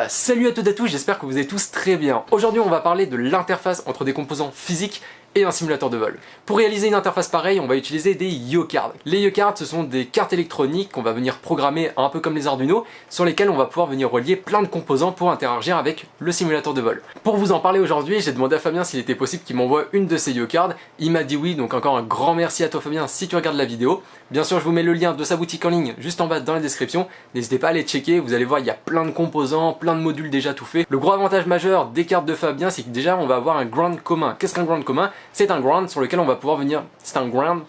Salut à toutes et à tous, j'espère que vous êtes tous très bien. Aujourd'hui on va parler de l'interface entre des composants physiques et un simulateur de vol. Pour réaliser une interface pareille, on va utiliser des YoCards. Les YoCards, ce sont des cartes électroniques qu'on va venir programmer un peu comme les Arduino, sur lesquelles on va pouvoir venir relier plein de composants pour interagir avec le simulateur de vol. Pour vous en parler aujourd'hui, j'ai demandé à Fabien s'il était possible qu'il m'envoie une de ces YoCards. Il m'a dit oui, donc encore un grand merci à toi Fabien si tu regardes la vidéo. Bien sûr, je vous mets le lien de sa boutique en ligne juste en bas dans la description. N'hésitez pas à aller checker, vous allez voir, il y a plein de composants, plein de modules déjà tout faits. Le gros avantage majeur des cartes de Fabien, c'est que déjà on va avoir un ground commun. Qu'est-ce qu'un ground commun? C'est un ground sur lequel on va pouvoir venir... C'est un ground.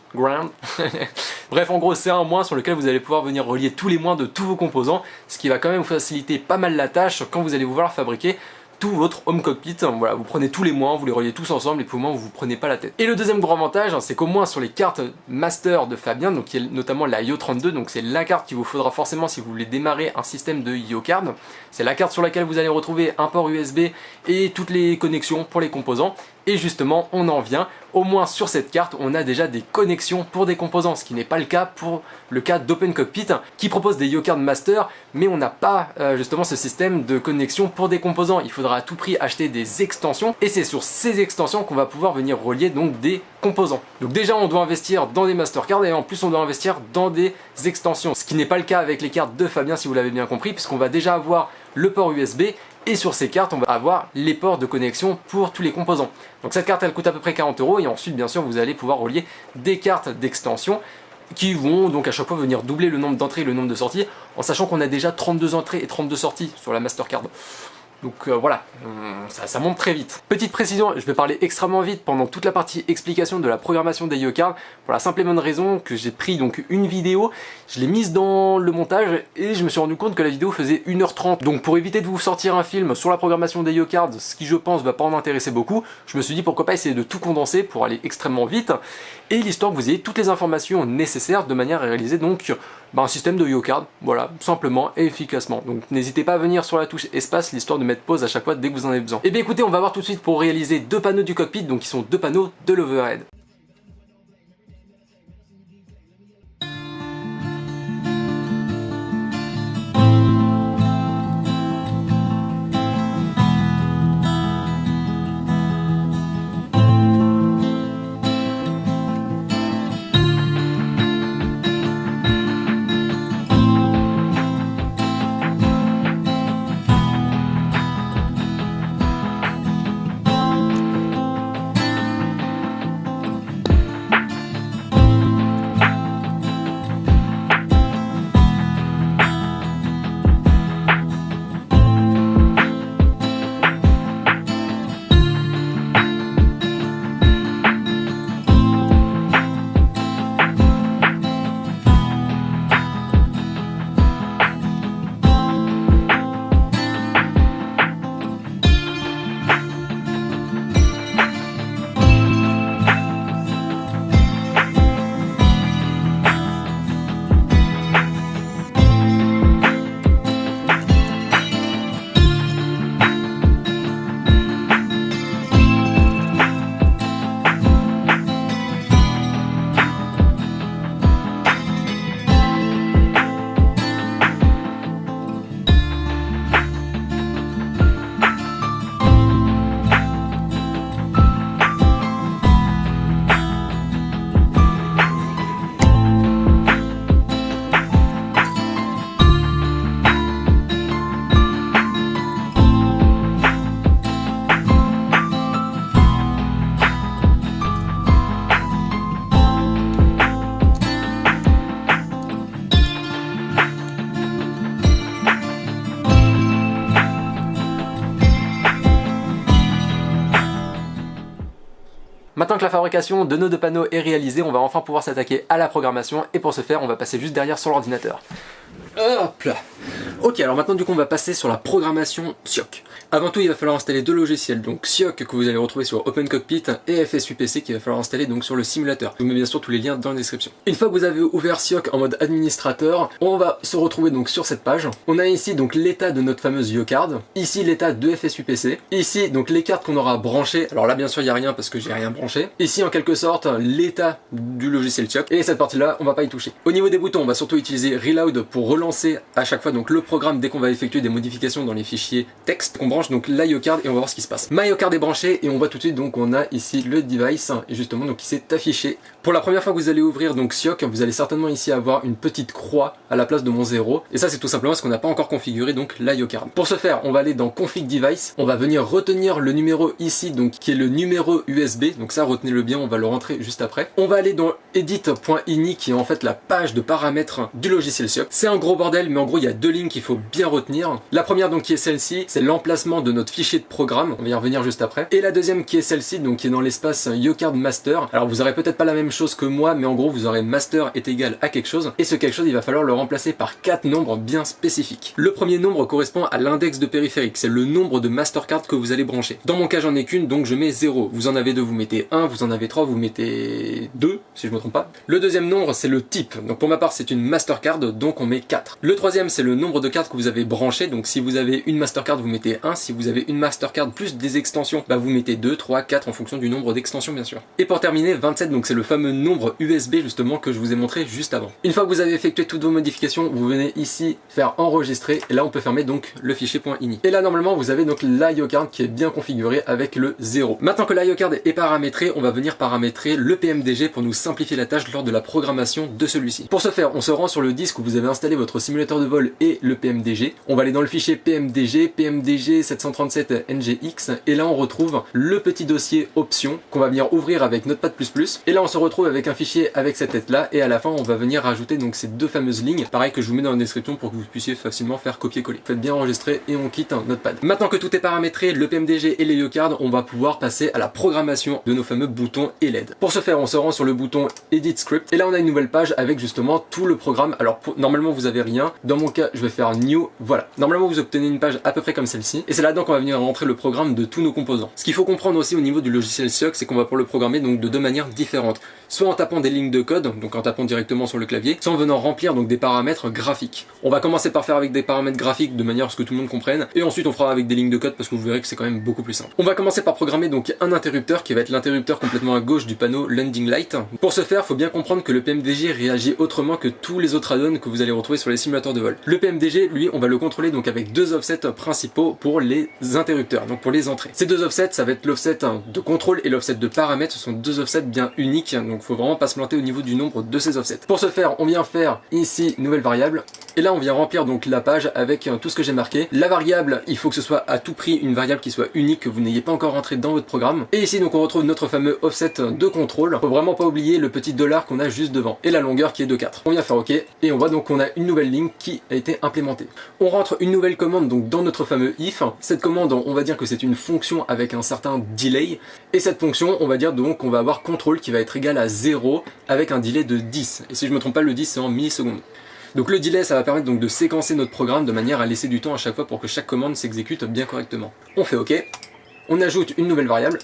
Bref, en gros, c'est un moins sur lequel vous allez pouvoir venir relier tous les moins de tous vos composants, ce qui va quand même vous faciliter pas mal la tâche quand vous allez vouloir fabriquer tout votre home cockpit. Voilà, vous prenez tous les moins, vous les reliez tous ensemble et puis au moins vous vous prenez pas la tête. Et le deuxième gros avantage, c'est qu'au moins sur les cartes master de Fabien, donc qui est notamment la Yo32, donc c'est la carte qu'il vous faudra forcément si vous voulez démarrer un système de YoCard. C'est la carte sur laquelle vous allez retrouver un port USB et toutes les connexions pour les composants. Et justement, on en vient, au moins sur cette carte, on a déjà des connexions pour des composants, ce qui n'est pas le cas pour le cas d'OpenCockpit, qui propose des YoCard Master, mais on n'a pas justement ce système de connexion pour des composants. Il faudra à tout prix acheter des extensions, et c'est sur ces extensions qu'on va pouvoir venir relier donc des composants. Donc déjà, on doit investir dans des Mastercards, et en plus on doit investir dans des extensions, ce qui n'est pas le cas avec les cartes de Fabien, si vous l'avez bien compris, puisqu'on va déjà avoir le port USB, et sur ces cartes, on va avoir les ports de connexion pour tous les composants. Donc cette carte, elle coûte à peu près 40 € et ensuite, bien sûr, vous allez pouvoir relier des cartes d'extension qui vont donc à chaque fois venir doubler le nombre d'entrées et le nombre de sorties, en sachant qu'on a déjà 32 entrées et 32 sorties sur la Mastercard. Donc voilà, ça monte très vite. Petite précision, je vais parler extrêmement vite pendant toute la partie explication de la programmation des YoCards, pour la simple et bonne raison que j'ai pris donc une vidéo, je l'ai mise dans le montage et je me suis rendu compte que la vidéo faisait 1h30. Donc pour éviter de vous sortir un film sur la programmation des YoCards, ce qui je pense va pas en intéresser beaucoup, je me suis dit pourquoi pas essayer de tout condenser pour aller extrêmement vite, et l'histoire que vous ayez toutes les informations nécessaires de manière à réaliser donc un système de YoCard, voilà, simplement et efficacement. Donc n'hésitez pas à venir sur la touche espace, l'histoire de mettre pause à chaque fois dès que vous en avez besoin. Et bien écoutez, on va voir tout de suite pour réaliser deux panneaux du cockpit, donc qui sont deux panneaux de l'overhead. Maintenant que la fabrication de nos deux panneaux est réalisée, on va enfin pouvoir s'attaquer à la programmation, et pour ce faire, on va passer juste derrière sur l'ordinateur. Hop là. Ok, alors maintenant du coup on va passer sur la programmation SIOC. Avant tout il va falloir installer deux logiciels, donc SIOC que vous allez retrouver sur OpenCockpit et FSUPC qu'il va falloir installer donc sur le simulateur. Je vous mets bien sûr tous les liens dans la description. Une fois que vous avez ouvert SIOC en mode administrateur, on va se retrouver donc sur cette page. On a ici donc l'état de notre fameuse YoCard, ici l'état de FSUPC, ici donc les cartes qu'on aura branchées, alors là bien sûr il n'y a rien parce que j'ai rien branché, ici en quelque sorte l'état du logiciel SIOC, et cette partie là on va pas y toucher. Au niveau des boutons on va surtout utiliser Reload pour pour relancer à chaque fois donc le programme dès qu'on va effectuer des modifications dans les fichiers texte. On branche donc l'IOCard et on va voir ce qui se passe. Ma IOCard est branchée et on voit tout de suite donc on a ici le device et justement donc il s'est affiché. Pour la première fois que vous allez ouvrir donc Sioc, vous allez certainement ici avoir une petite croix à la place de mon 0 et ça c'est tout simplement parce qu'on n'a pas encore configuré donc l'IOCard. Pour ce faire, on va aller dans config device, on va venir retenir le numéro ici donc qui est le numéro USB, donc ça retenez-le bien, on va le rentrer juste après. On va aller dans edit.ini qui est en fait la page de paramètres du logiciel Sioc. C'est un gros bordel mais en gros il y a deux lignes qu'il faut bien retenir. La première donc qui est celle-ci, c'est l'emplacement de notre fichier de programme, on va y revenir juste après. Et la deuxième qui est celle-ci, donc qui est dans l'espace IOCard master. Alors vous aurez peut-être pas la même chose que moi, mais en gros vous aurez master est égal à quelque chose, et ce quelque chose il va falloir le remplacer par 4 nombres bien spécifiques. Le premier nombre correspond à l'index de périphérique, c'est le nombre de mastercard que vous allez brancher. Dans mon cas j'en ai qu'une, donc je mets 0. Vous en avez 2, vous mettez 1, vous en avez 3, vous mettez 2, si je me trompe pas. Le deuxième nombre c'est le type, donc pour ma part c'est une mastercard, donc on met 4. Le troisième c'est le nombre de cartes que vous avez branchées, donc si vous avez une mastercard vous mettez 1, si vous avez une mastercard plus des extensions, bah vous mettez 2, 3, 4 en fonction du nombre d'extensions bien sûr. Et pour terminer, 27, donc c'est le fameux nombre USB justement que je vous ai montré juste avant. Une fois que vous avez effectué toutes vos modifications, vous venez ici faire enregistrer et là on peut fermer donc le fichier .ini. Et là normalement vous avez donc l'IOCard qui est bien configuré avec le 0. Maintenant que l'IOCard est paramétré, on va venir paramétrer le PMDG pour nous simplifier la tâche lors de la programmation de celui-ci. Pour ce faire, on se rend sur le disque où vous avez installé votre simulateur de vol et le PMDG. On va aller dans le fichier PMDG, PMDG 737NGX et là on retrouve le petit dossier options qu'on va venir ouvrir avec Notepad++. Et là on se retrouve avec un fichier avec cette tête là et à la fin on va venir rajouter donc ces deux fameuses lignes, pareil que je vous mets dans la description pour que vous puissiez facilement faire copier-coller. Faites bien enregistrer et on quitte un Notepad. Maintenant que tout est paramétré, le PMDG et les IOCard, on va pouvoir passer à la programmation de nos fameux boutons et LED. Pour ce faire, on se rend sur le bouton Edit Script et là on a une nouvelle page avec justement tout le programme. Alors normalement vous avez rien, dans mon cas je vais faire New, voilà. Normalement vous obtenez une page à peu près comme celle-ci et c'est là-dedans qu'on va venir rentrer le programme de tous nos composants. Ce qu'il faut comprendre aussi au niveau du logiciel Sioc, c'est qu'on va pouvoir le programmer donc de deux manières différentes. Soit en tapant des lignes de code, donc en tapant directement sur le clavier, soit en venant remplir donc des paramètres graphiques. On va commencer par faire avec des paramètres graphiques de manière à ce que tout le monde comprenne, et ensuite on fera avec des lignes de code parce que vous verrez que c'est quand même beaucoup plus simple. On va commencer par programmer donc un interrupteur qui va être l'interrupteur complètement à gauche du panneau Landing Light. Pour ce faire, il faut bien comprendre que le PMDG réagit autrement que tous les autres add-ons que vous allez retrouver sur les simulateurs de vol. Le PMDG, lui, on va le contrôler donc avec deux offsets principaux pour les interrupteurs, donc pour les entrées. Ces deux offsets, ça va être l'offset de contrôle et l'offset de paramètres, ce sont deux offsets bien uniques, donc faut vraiment pas se planter au niveau du nombre de ces offsets. Pour ce faire, on vient faire ici nouvelle variable, et là on vient remplir donc la page avec tout ce que j'ai marqué. La variable, il faut que ce soit à tout prix une variable qui soit unique, que vous n'ayez pas encore rentré dans votre programme. Et ici donc on retrouve notre fameux offset de contrôle. Faut vraiment pas oublier le petit dollar qu'on a juste devant, et la longueur qui est de 4. On vient faire OK, et on voit donc qu'on a une nouvelle ligne qui a été implémentée. On rentre une nouvelle commande donc dans notre fameux if. Cette commande, on va dire que c'est une fonction avec un certain delay, et cette fonction, on va dire donc qu'on va avoir contrôle qui va être égal à 0 avec un delay de 10. Et si je me trompe pas, le 10 c'est en millisecondes. Donc le delay, ça va permettre donc de séquencer notre programme de manière à laisser du temps à chaque fois pour que chaque commande s'exécute bien correctement. On fait OK, on ajoute une nouvelle variable,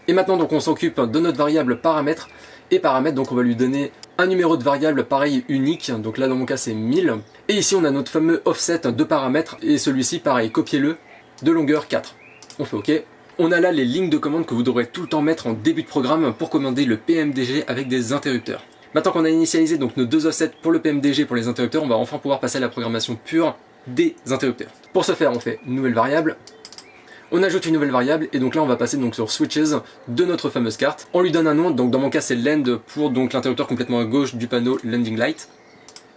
et maintenant donc on s'occupe de notre variable paramètre, et paramètre donc on va lui donner un numéro de variable pareil unique, donc là dans mon cas c'est 1000, et ici on a notre fameux offset de paramètres, et celui-ci pareil, copiez-le, de longueur 4. On fait OK. On a là les lignes de commande que vous devrez tout le temps mettre en début de programme pour commander le PMDG avec des interrupteurs. Maintenant qu'on a initialisé donc nos deux offsets pour le PMDG pour les interrupteurs, on va enfin pouvoir passer à la programmation pure des interrupteurs. Pour ce faire, on fait une nouvelle variable, on ajoute une nouvelle variable, et donc là on va passer donc sur switches de notre fameuse carte. On lui donne un nom, donc dans mon cas c'est land pour donc l'interrupteur complètement à gauche du panneau Landing Light.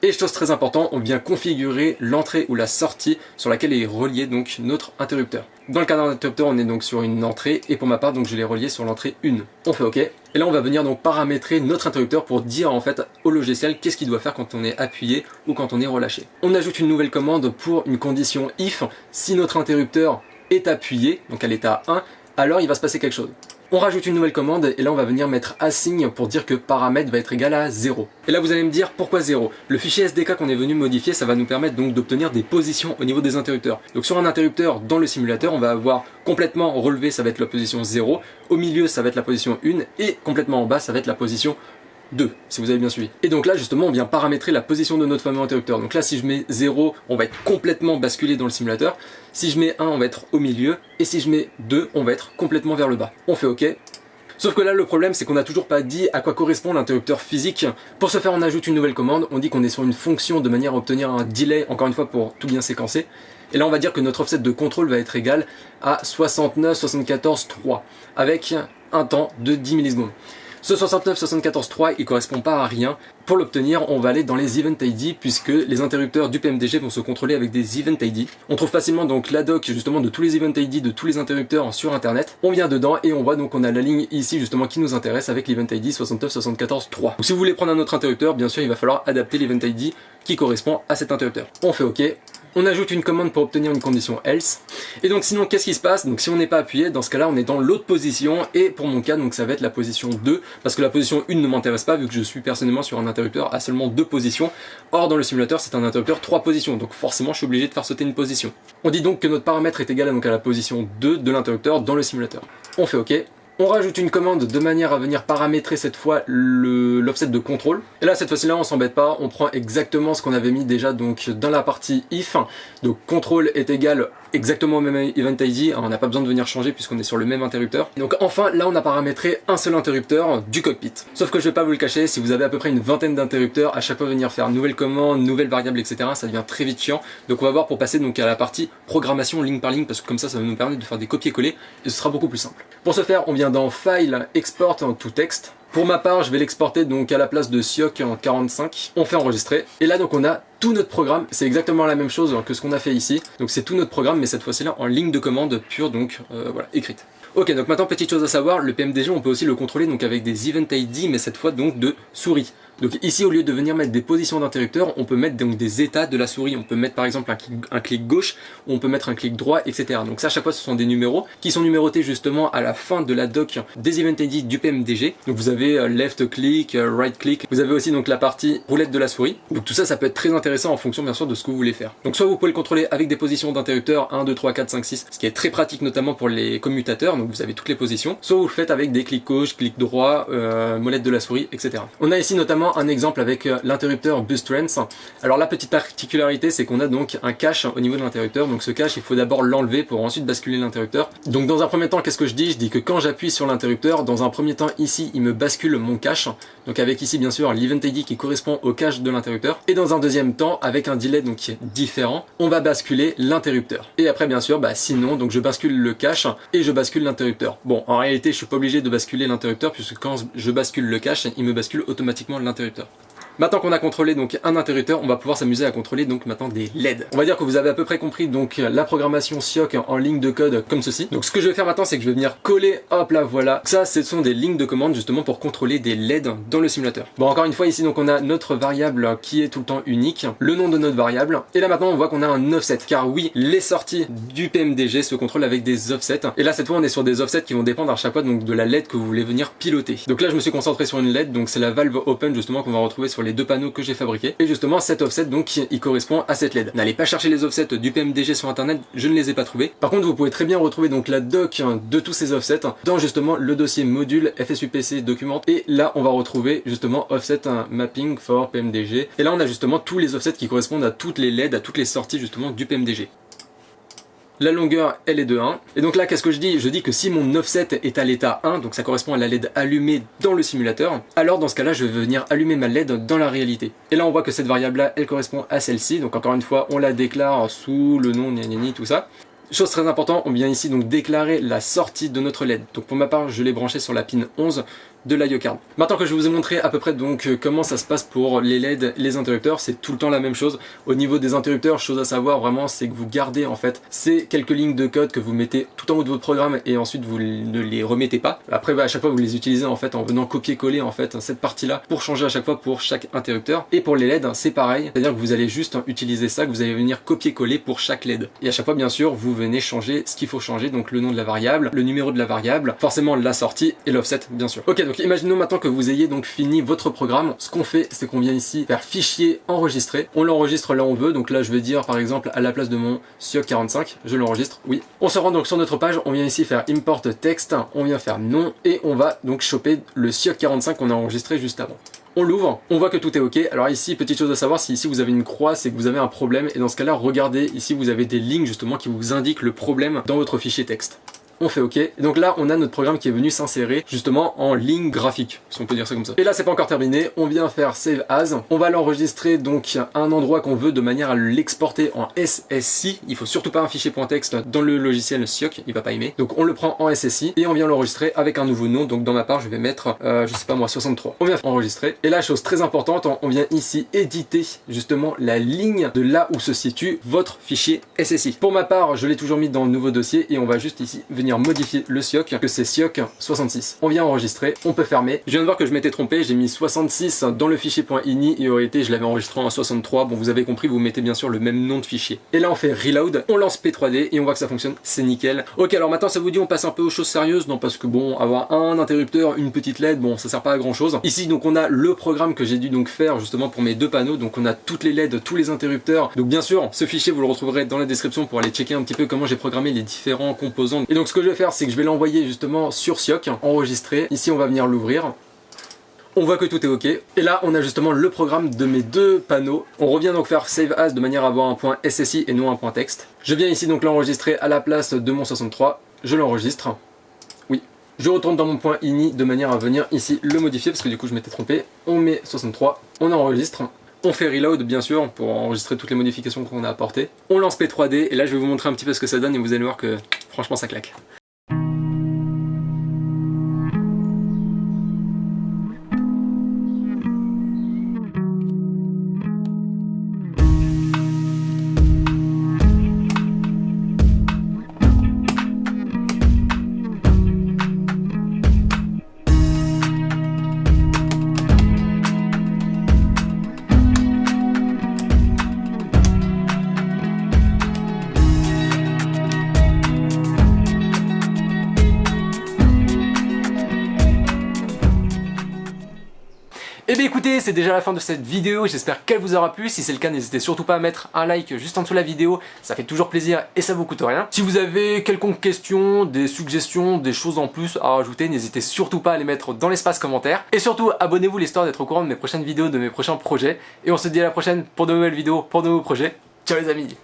Et chose très importante, on vient configurer l'entrée ou la sortie sur laquelle est relié donc notre interrupteur. Dans le cas d'un interrupteur, on est donc sur une entrée, et pour ma part donc je l'ai relié sur l'entrée 1. On fait OK, et là on va venir donc paramétrer notre interrupteur pour dire en fait au logiciel qu'est-ce qu'il doit faire quand on est appuyé ou quand on est relâché. On ajoute une nouvelle commande pour une condition if. Si notre interrupteur est appuyé, donc à l'état 1, alors il va se passer quelque chose. On rajoute une nouvelle commande, et là on va venir mettre assign pour dire que paramètre va être égal à 0. Et là vous allez me dire pourquoi 0. Le fichier SDK qu'on est venu modifier, ça va nous permettre donc d'obtenir des positions au niveau des interrupteurs. Donc sur un interrupteur dans le simulateur, on va avoir complètement relevé, ça va être la position 0, au milieu ça va être la position 1, et complètement en bas ça va être la position 2, si vous avez bien suivi. Et donc là justement on vient paramétrer la position de notre fameux interrupteur. Donc là si je mets 0, on va être complètement basculé dans le simulateur. Si je mets 1, on va être au milieu, et si je mets 2, on va être complètement vers le bas. On fait OK. Sauf que là le problème c'est qu'on n'a toujours pas dit à quoi correspond l'interrupteur physique. Pour ce faire on ajoute une nouvelle commande, on dit qu'on est sur une fonction de manière à obtenir un delay, encore une fois pour tout bien séquencer. Et là on va dire que notre offset de contrôle va être égal à 69,74,3 avec un temps de 10 millisecondes. Ce 69,74,3 il correspond pas à rien. Pour l'obtenir, on va aller dans les Event ID puisque les interrupteurs du PMDG vont se contrôler avec des Event ID. On trouve facilement donc la doc justement de tous les Event ID de tous les interrupteurs sur internet. On vient dedans et on voit donc on a la ligne ici justement qui nous intéresse avec l'Event ID 69,74,3. Si vous voulez prendre un autre interrupteur, bien sûr il va falloir adapter l'Event ID qui correspond à cet interrupteur. On fait OK. On ajoute une commande pour obtenir une condition else. Et donc sinon qu'est-ce qui se passe? Donc si on n'est pas appuyé, dans ce cas là on est dans l'autre position et pour mon cas donc ça va être la position 2 parce que la position 1 ne m'intéresse pas vu que je suis personnellement sur un interrupteur à seulement 2 positions. Or dans le simulateur c'est un interrupteur 3 positions donc forcément je suis obligé de faire sauter une position. On dit donc que notre paramètre est égal donc à la position 2 de l'interrupteur dans le simulateur. On fait OK. On rajoute une commande de manière à venir paramétrer cette fois l'offset de contrôle. Et là cette fois-ci là on s'embête pas, on prend exactement ce qu'on avait mis déjà donc dans la partie if. Donc contrôle est égal exactement au même event ID, on n'a pas besoin de venir changer puisqu'on est sur le même interrupteur. Donc enfin là on a paramétré un seul interrupteur du cockpit. Sauf que je vais pas vous le cacher, si vous avez à peu près une vingtaine d'interrupteurs, à chaque fois venir faire nouvelle commande, nouvelle variable, etc. ça devient très vite chiant. Donc on va voir pour passer donc à la partie programmation ligne par ligne parce que comme ça va nous permettre de faire des copier-coller et ce sera beaucoup plus simple. Pour ce faire on vient dans File, Export to Text. Pour ma part, je vais l'exporter donc à la place de Sioc en 45. On fait enregistrer. Et là donc on a tout notre programme. C'est exactement la même chose que ce qu'on a fait ici. Donc c'est tout notre programme, mais cette fois-ci là en ligne de commande pure, donc voilà, écrite. Ok, donc maintenant petite chose à savoir, le PMDG on peut aussi le contrôler donc avec des Event ID, mais cette fois donc de souris. Donc ici au lieu de venir mettre des positions d'interrupteurs, on peut mettre donc des états de la souris. On peut mettre par exemple un clic gauche, ou on peut mettre un clic droit, etc. Donc ça à chaque fois ce sont des numéros qui sont numérotés justement à la fin de la doc des Event ID du PMDG. Donc vous avez left click, right click, vous avez aussi donc la partie roulette de la souris. Donc tout ça ça peut être très intéressant en fonction bien sûr de ce que vous voulez faire. Donc soit vous pouvez le contrôler avec des positions d'interrupteurs 1, 2, 3, 4, 5, 6, ce qui est très pratique notamment pour les commutateurs, donc vous avez toutes les positions. Soit vous le faites avec des clics gauche, clic droit, molette de la souris, etc. On a ici notamment un exemple avec l'interrupteur Bus Trends. Alors la petite particularité c'est qu'on a donc un cache au niveau de l'interrupteur, donc ce cache il faut d'abord l'enlever pour ensuite basculer l'interrupteur. Donc dans un premier temps qu'est-ce que je dis? Je dis que quand j'appuie sur l'interrupteur, dans un premier temps ici il me bascule mon cache, donc avec ici bien sûr l'Event ID qui correspond au cache de l'interrupteur, et dans un deuxième temps avec un delay donc qui est différent, on va basculer l'interrupteur. Et après bien sûr sinon donc je bascule le cache et je bascule l'interrupteur. Bon en réalité je suis pas obligé de basculer l'interrupteur puisque quand je bascule le cache il me bascule automatiquement l'interrupteur. Maintenant qu'on a contrôlé donc un interrupteur, on va pouvoir s'amuser à contrôler donc maintenant des LED. On va dire que vous avez à peu près compris donc la programmation Sioc en ligne de code comme ceci. Donc ce que je vais faire maintenant c'est que je vais venir coller, hop là voilà. Ça ce sont des lignes de commande justement pour contrôler des LED dans le simulateur. Bon encore une fois ici donc on a notre variable qui est tout le temps unique, le nom de notre variable. Et là maintenant on voit qu'on a un offset car oui les sorties du PMDG se contrôlent avec des offsets. Et là cette fois on est sur des offsets qui vont dépendre à chaque fois donc de la LED que vous voulez venir piloter. Donc là je me suis concentré sur une LED, donc c'est la valve open justement qu'on va retrouver sur les deux panneaux que j'ai fabriqués. Et justement cet offset donc il correspond à cette LED. N'allez pas chercher les offsets du PMDG sur internet, je ne les ai pas trouvés. Par contre vous pouvez très bien retrouver donc la doc de tous ces offsets dans justement le dossier module FSUPC document. Et là on va retrouver justement offset mapping for PMDG. Et là on a justement tous les offsets qui correspondent à toutes les LED, à toutes les sorties justement du PMDG. La longueur elle est de 1. Et donc là qu'est-ce que je dis? Je dis que si mon offset est à l'état 1, donc ça correspond à la LED allumée dans le simulateur, alors dans ce cas là je vais venir allumer ma LED dans la réalité. Et là on voit que cette variable là elle correspond à celle-ci, donc encore une fois on la déclare sous le nom gna tout ça. Chose très importante, on vient ici donc déclarer la sortie de notre LED. Donc pour ma part je l'ai branché sur la pin 11 de la YoCard. Maintenant que je vous ai montré à peu près donc comment ça se passe pour les LED, les interrupteurs, c'est tout le temps la même chose. Au niveau des interrupteurs, chose à savoir vraiment, c'est que vous gardez en fait ces quelques lignes de code que vous mettez tout en haut de votre programme et ensuite vous ne les remettez pas. Après à chaque fois vous les utilisez en fait en venant copier-coller en fait cette partie-là pour changer à chaque fois pour chaque interrupteur. Et pour les LED, c'est pareil, c'est-à-dire que vous allez juste utiliser ça, que vous allez venir copier-coller pour chaque LED. Et à chaque fois bien sûr, vous venez changer ce qu'il faut changer, donc le nom de la variable, le numéro de la variable, forcément la sortie et l'offset bien sûr. Ok, donc imaginons maintenant que vous ayez donc fini votre programme. Ce qu'on fait, c'est qu'on vient ici faire fichier enregistrer. On l'enregistre là où on veut. Donc là, je vais dire par exemple à la place de mon Sioc 45, je l'enregistre. Oui. On se rend donc sur notre page. On vient ici faire import text. On vient faire nom et on va donc choper le Sioc 45 qu'on a enregistré juste avant. On l'ouvre, on voit que tout est ok. Alors ici, petite chose à savoir, si ici vous avez une croix, c'est que vous avez un problème. Et dans ce cas-là, regardez, ici vous avez des lignes justement qui vous indiquent le problème dans votre fichier texte. on fait OK. Et donc là, on a notre programme qui est venu s'insérer justement en ligne graphique, si on peut dire ça comme ça. Et là, c'est pas encore terminé, on vient faire Save As. On va l'enregistrer donc à un endroit qu'on veut de manière à l'exporter en SSI. Il faut surtout pas un fichier .texte dans le logiciel Sioc, il va pas aimer. Donc on le prend en SSI et on vient l'enregistrer avec un nouveau nom. Donc dans ma part, je vais mettre, je sais pas moi, 63. On vient enregistrer. Et là, chose très importante, on vient ici éditer justement la ligne de là où se situe votre fichier SSI. Pour ma part, je l'ai toujours mis dans le nouveau dossier et on va juste ici venir modifier le Sioc, que c'est Sioc 66. On vient enregistrer, on peut fermer. Je viens de voir que je m'étais trompé, j'ai mis 66 dans le fichier .ini et en réalité je l'avais enregistré en 63. Bon, vous avez compris, vous mettez bien sûr le même nom de fichier. Et là on fait reload, on lance P3D et on voit que ça fonctionne, c'est nickel. Ok, alors maintenant ça vous dit on passe un peu aux choses sérieuses? Non, parce que bon, avoir un interrupteur, une petite LED, bon, ça sert pas à grand chose. Ici donc on a le programme que j'ai dû donc faire justement pour mes deux panneaux, donc on a toutes les LED, tous les interrupteurs. Donc bien sûr, ce fichier vous le retrouverez dans la description pour aller checker un petit peu comment j'ai programmé les différents composants. Et donc ce que je vais faire, c'est que je vais l'envoyer justement sur Sioc, enregistrer. Ici on va venir l'ouvrir. On voit que tout est OK. Et là, on a justement le programme de mes deux panneaux. On revient donc faire Save As de manière à avoir un point SSI et non un point texte. Je viens ici donc l'enregistrer à la place de mon 63. Je l'enregistre. Oui. Je retourne dans mon point ini de manière à venir ici le modifier parce que du coup je m'étais trompé. On met 63, on enregistre. On fait reload bien sûr pour enregistrer toutes les modifications qu'on a apportées. On lance P3D et là je vais vous montrer un petit peu ce que ça donne et vous allez voir que franchement ça claque. Et bien écoutez, c'est déjà la fin de cette vidéo, j'espère qu'elle vous aura plu. Si c'est le cas, n'hésitez surtout pas à mettre un like juste en dessous de la vidéo, ça fait toujours plaisir et ça vous coûte rien. Si vous avez quelconque question, des suggestions, des choses en plus à rajouter, n'hésitez surtout pas à les mettre dans l'espace commentaire. Et surtout, abonnez-vous l'histoire d'être au courant de mes prochaines vidéos, de mes prochains projets. Et on se dit à la prochaine pour de nouvelles vidéos, pour de nouveaux projets. Ciao les amis!